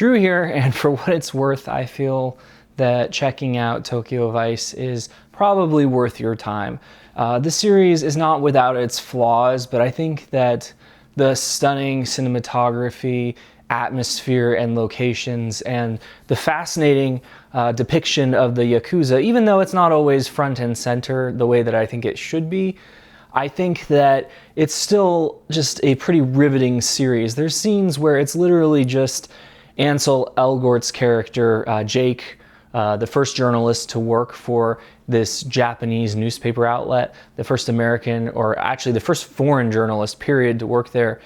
Drew here, and for what it's worth, I feel that checking out Tokyo Vice is probably worth your time. The series is not without its flaws, but I think that the stunning cinematography, atmosphere, and locations, and the fascinating depiction of the Yakuza, even though it's not always front and center the way that I think it should be, I think that it's still just a pretty riveting series. There's scenes where it's literally just Ansel Elgort's character, Jake, the first journalist to work for this Japanese newspaper outlet, the first American, or actually the first foreign journalist, period, to work there.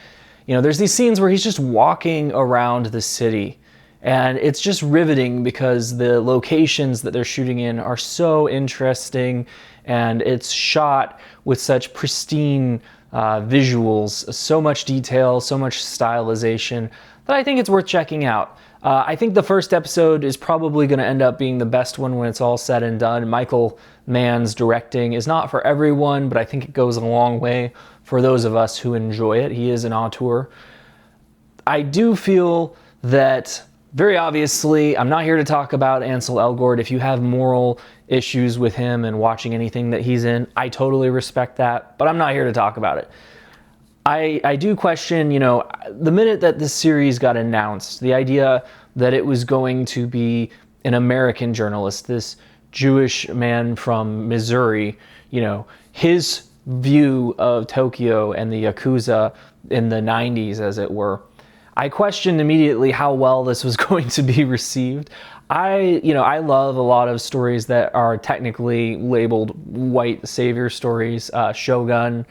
You know, there's these scenes where he's just walking around the city, and it's just riveting because the locations that they're shooting in are so interesting, and it's shot with such pristine visuals, so much detail, so much stylization, that I think it's worth checking out. I think the first episode is probably going to end up being the best one when it's all said and done. Michael Mann's directing is not for everyone, but I think it goes a long way for those of us who enjoy it. He is an auteur. I do feel that, very obviously, I'm not here to talk about Ansel Elgort. If you have moral issues with him and watching anything that he's in, I totally respect that, but I'm not here to talk about it. I do question, you know, the minute that this series got announced, the idea that it was going to be an American journalist, this Jewish man from Missouri, you know, his view of Tokyo and the Yakuza in the 90s, as it were, I questioned immediately how well this was going to be received. I love a lot of stories that are technically labeled white savior stories, Shogun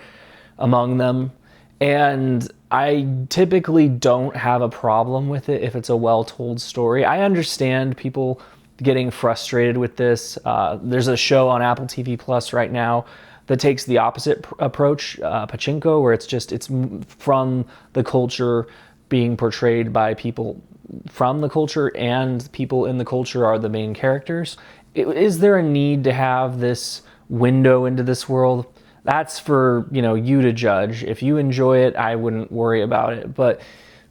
among them. And I typically don't have a problem with it if it's a well-told story. I understand people getting frustrated with this. There's a show on Apple TV Plus right now that takes the opposite approach, Pachinko, where it's from the culture being portrayed by people from the culture, and people in the culture are the main characters. Is there a need to have this window into this world? That's for, you to judge. If you enjoy it, I wouldn't worry about it. But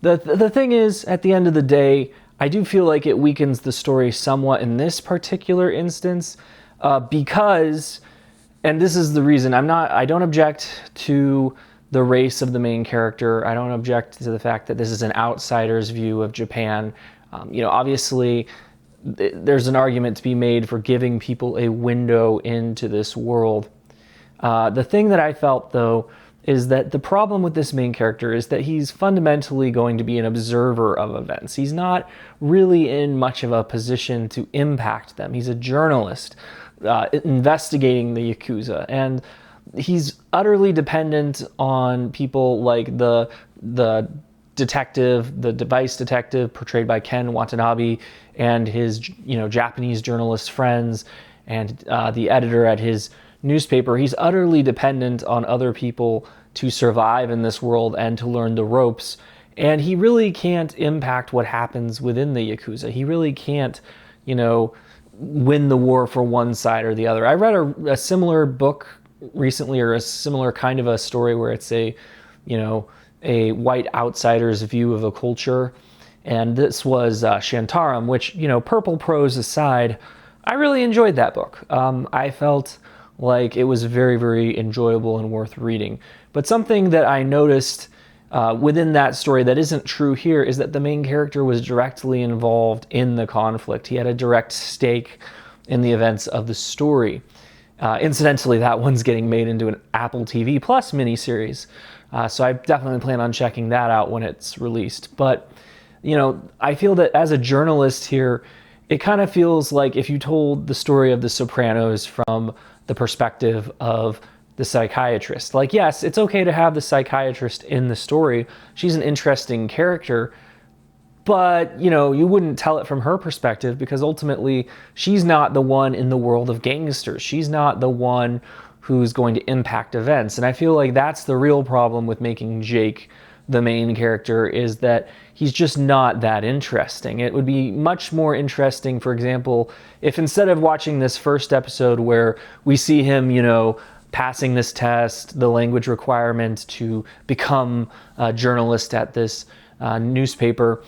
the thing is, at the end of the day, I do feel like it weakens the story somewhat in this particular instance, because, and this is the reason, I don't object to the race of the main character. I don't object to the fact that this is an outsider's view of Japan. Obviously, there's an argument to be made for giving people a window into this world. The thing that I felt, though, is that the problem with this main character is that he's fundamentally going to be an observer of events. He's not really in much of a position to impact them. He's a journalist investigating the Yakuza, and he's utterly dependent on people like the detective, the device detective portrayed by Ken Watanabe, and his Japanese journalist friends, and the editor at his newspaper. He's utterly dependent on other people to survive in this world and to learn the ropes. And he really can't impact what happens within the Yakuza. He really can't, win the war for one side or the other. I read a similar book recently, or a similar kind of a story where it's a white outsider's view of a culture. And this was Shantaram, which, purple prose aside, I really enjoyed that book. I felt like it was very, very enjoyable and worth reading. But something that I noticed within that story that isn't true here is that the main character was directly involved in the conflict. He had a direct stake in the events of the story. Incidentally, that one's getting made into an Apple TV Plus miniseries. So I definitely plan on checking that out when it's released. But, I feel that as a journalist here, it kind of feels like if you told the story of The Sopranos from the perspective of the psychiatrist. Like, yes, it's okay to have the psychiatrist in the story. She's an interesting character, but, you wouldn't tell it from her perspective, because ultimately she's not the one in the world of gangsters. She's not the one who's going to impact events. And I feel like that's the real problem with making Jake the main character, is that he's just not that interesting. It would be much more interesting, for example, if instead of watching this first episode where we see him, passing this test, the language requirement to become a journalist at this newspaper,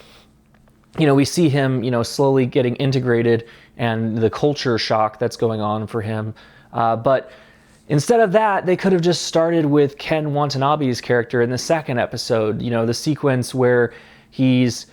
we see him, slowly getting integrated and the culture shock that's going on for him. But instead of that, they could have just started with Ken Watanabe's character in the second episode, the sequence where he's,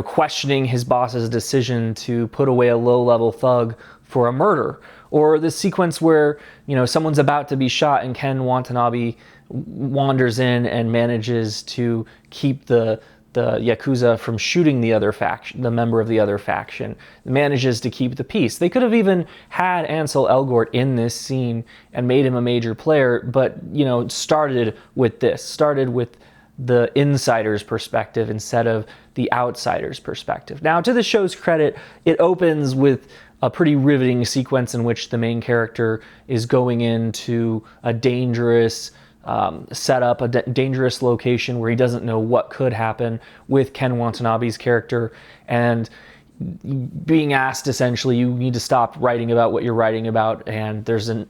questioning his boss's decision to put away a low-level thug for a murder. Or the sequence where, someone's about to be shot and Ken Watanabe wanders in and manages to keep the Yakuza from shooting the member of the other faction, manages to keep the peace. They could have even had Ansel Elgort in this scene and made him a major player, but, started with the insider's perspective instead of the outsider's perspective. Now, to the show's credit, it opens with a pretty riveting sequence in which the main character is going into a dangerous setup, a dangerous location where he doesn't know what could happen with Ken Watanabe's character, and being asked essentially, you need to stop writing about what you're writing about, and there's a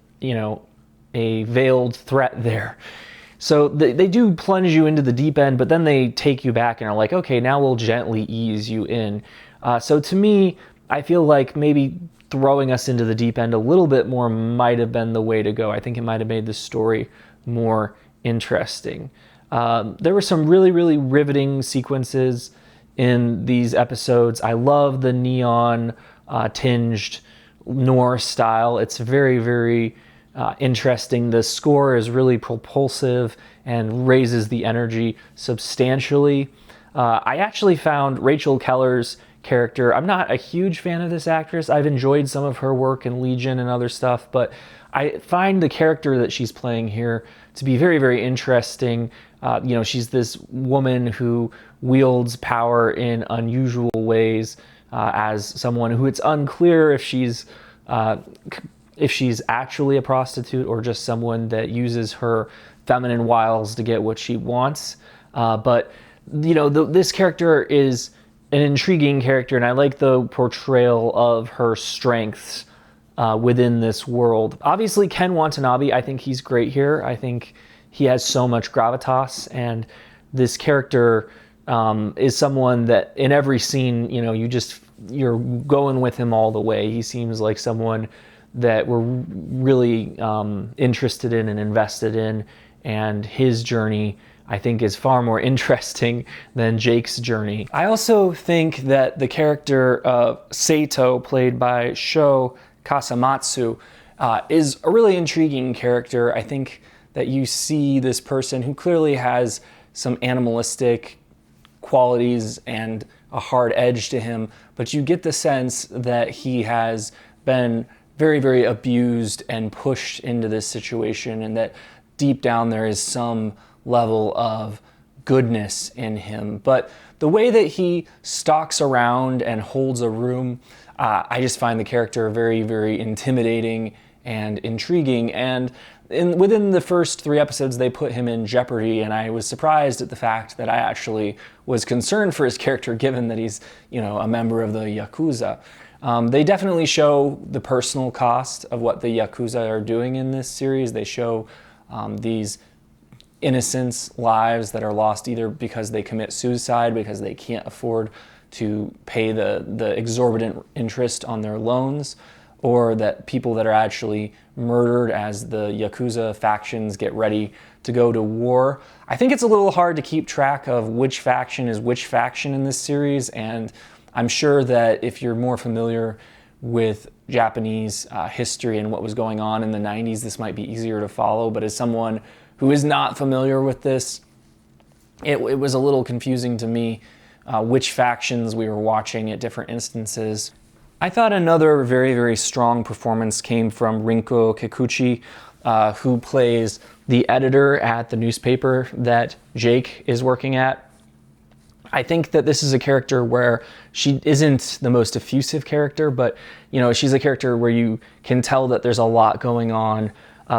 veiled threat there. So they do plunge you into the deep end, but then they take you back and are like, okay, now we'll gently ease you in. So to me, I feel like maybe throwing us into the deep end a little bit more might have been the way to go. I think it might have made the story more interesting. There were some really, really riveting sequences in these episodes. I love the neon tinged noir style. It's very, very interesting. The score is really propulsive and raises the energy substantially. I actually found Rachel Keller's character, I'm not a huge fan of this actress. I've enjoyed some of her work in Legion and other stuff, but I find the character that she's playing here to be very, very interesting. She's this woman who wields power in unusual ways, as someone who it's unclear if she's actually a prostitute or just someone that uses her feminine wiles to get what she wants. But this character is an intriguing character, and I like the portrayal of her strengths within this world. Obviously, Ken Watanabe, I think he's great here. I think he has so much gravitas, and this character is someone that in every scene, you're going with him all the way. He seems like someone that we're really interested in and invested in, and his journey, I think, is far more interesting than Jake's journey. I also think that the character of Sato, played by Sho Kasamatsu, is a really intriguing character. I think that you see this person who clearly has some animalistic qualities and a hard edge to him, but you get the sense that he has been very, very abused and pushed into this situation, and that deep down there is some level of goodness in him. But the way that he stalks around and holds a room, I just find the character very, very intimidating and intriguing. And within the first 3 episodes, they put him in jeopardy, and I was surprised at the fact that I actually was concerned for his character, given that he's, a member of the Yakuza. They definitely show the personal cost of what the Yakuza are doing in this series. They show these innocents' lives that are lost either because they commit suicide, because they can't afford to pay the exorbitant interest on their loans, or that people that are actually murdered as the Yakuza factions get ready to go to war. I think it's a little hard to keep track of which faction is which faction in this series, and I'm sure that if you're more familiar with Japanese history and what was going on in the 90s, this might be easier to follow. But as someone who is not familiar with this, it was a little confusing to me which factions we were watching at different instances. I thought another very, very strong performance came from Rinko Kikuchi, who plays the editor at the newspaper that Jake is working at. I think that this is a character where she isn't the most effusive character, but she's a character where you can tell that there's a lot going on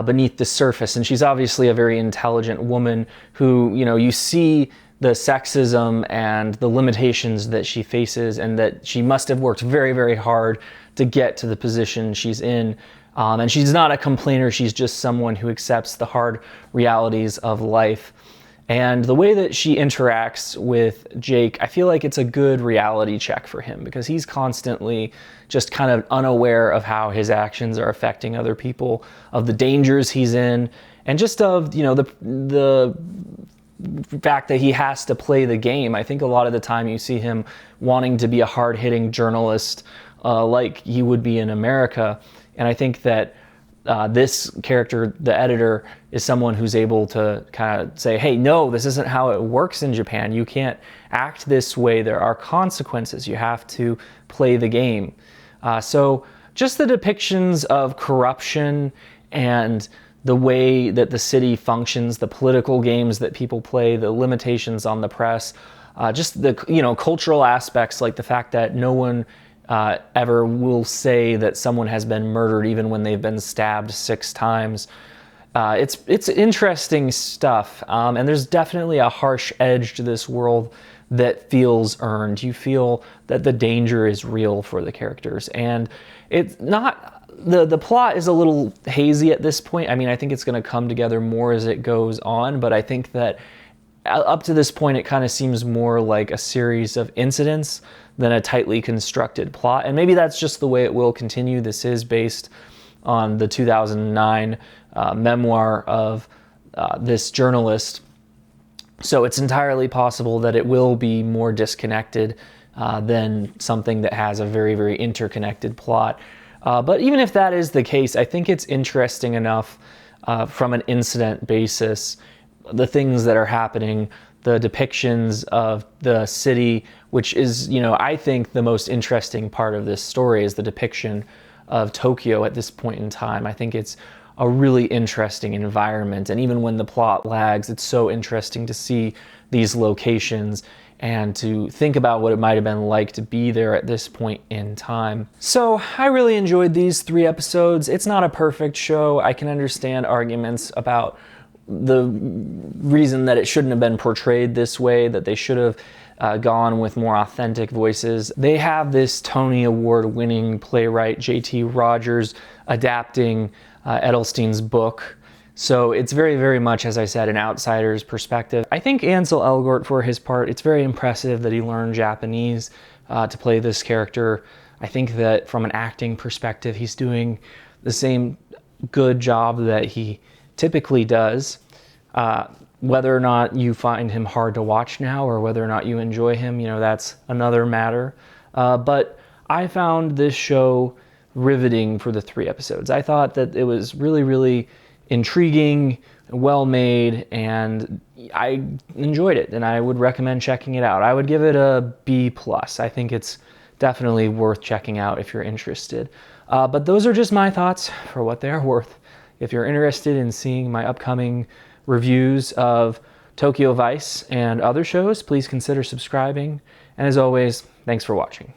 beneath the surface, and she's obviously a very intelligent woman who, you see the sexism and the limitations that she faces, and that she must have worked very, very hard to get to the position she's in. And she's not a complainer, she's just someone who accepts the hard realities of life. And the way that she interacts with Jake, I feel like it's a good reality check for him, because he's constantly just kind of unaware of how his actions are affecting other people, of the dangers he's in, and just of, you know, the fact that he has to play the game. I think a lot of the time you see him wanting to be a hard-hitting journalist like he would be in America. And I think that this character, the editor, is someone who's able to kind of say, hey, no, this isn't how it works in Japan. You can't act this way. There are consequences. You have to play the game. So just the depictions of corruption and the way that the city functions, the political games that people play, the limitations on the press, just the, you know, cultural aspects, like the fact that no one ever will say that someone has been murdered even when they've been stabbed 6 times. It's interesting stuff, and there's definitely a harsh edge to this world that feels earned. You feel that the danger is real for the characters, and it's not, the plot is a little hazy at this point. I mean, I think it's going to come together more as it goes on, but I think that up to this point, it kind of seems more like a series of incidents than a tightly constructed plot. And maybe that's just the way it will continue. This is based on the 2009 memoir of this journalist. So it's entirely possible that it will be more disconnected than something that has a very, very interconnected plot. But even if that is the case, I think it's interesting enough from an incident basis, the things that are happening, the depictions of the city, which is, you know, I think the most interesting part of this story is the depiction of Tokyo at this point in time. I think it's a really interesting environment, and even when the plot lags, it's so interesting to see these locations and to think about what it might have been like to be there at this point in time. So I really enjoyed these 3 episodes. It's not a perfect show. I can understand arguments about the reason that it shouldn't have been portrayed this way, that they should have gone with more authentic voices. They have this Tony Award winning playwright J.T. Rogers adapting Edelstein's book. So it's very, very much, as I said, an outsider's perspective. I think Ansel Elgort, for his part, it's very impressive that he learned Japanese to play this character. I think that from an acting perspective, he's doing the same good job that he typically does. Whether or not you find him hard to watch now or whether or not you enjoy him, you know, that's another matter. But I found this show riveting for the 3 episodes. I thought that it was really, really intriguing, well made, and I enjoyed it, and I would recommend checking it out. I would give it a B+. I think it's definitely worth checking out if you're interested. But those are just my thoughts for what they are worth. If you're interested in seeing my upcoming reviews of Tokyo Vice and other shows, please consider subscribing. And as always, thanks for watching.